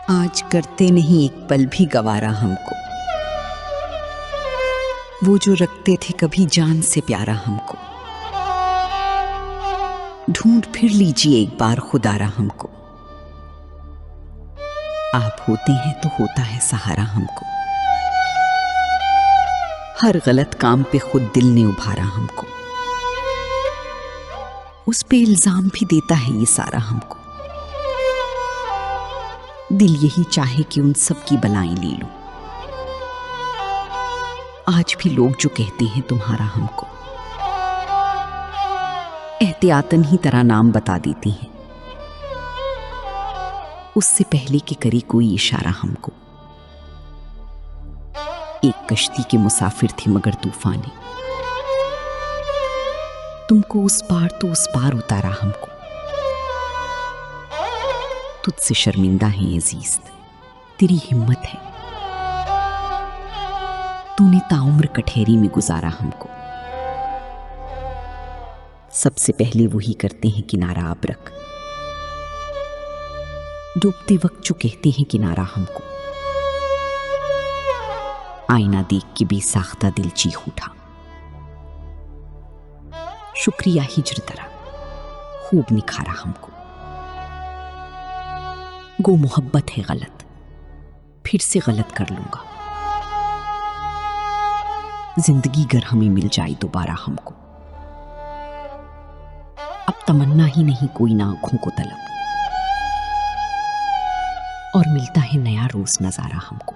आज करते नहीं एक पल भी गवारा हमको, वो जो रखते थे कभी जान से प्यारा हमको। ढूंढ फिर लीजिए एक बार खुदारा हमको, आप होते हैं तो होता है सहारा हमको। हर गलत काम पे खुद दिल ने उभारा हमको, उस पे इल्जाम भी देता है ये सारा हमको। दिल यही चाहे कि उन सब की बलाएं ले लूं, आज भी लोग जो कहते हैं तुम्हारा हमको, एहतियातन ही तरह नाम बता देती हैं, उससे पहले कि करे कोई इशारा हमको। एक कश्ती के मुसाफिर थे मगर तूफाने, तुमको उस पार तो उस पार उतारा हमको। तुझसे शर्मिंदा है अजीज, तेरी हिम्मत है, तूने ताउम्र कठहरी में गुजारा हमको। सबसे पहले वही करते हैं किनारा अबरक, डूबते वक्त जो कहते हैं किनारा हमको। आईना देख के बेसाख्ता दिल चीख उठा, शुक्रिया हिज्र तरह खूब निखारा हमको। गो मोहब्बत है गलत, फिर से गलत कर लूंगा, जिंदगी गर हमें मिल जाए दोबारा हमको। अब तमन्ना ही नहीं कोई ना आंखों को तलब, और मिलता है नया रोज नजारा हमको।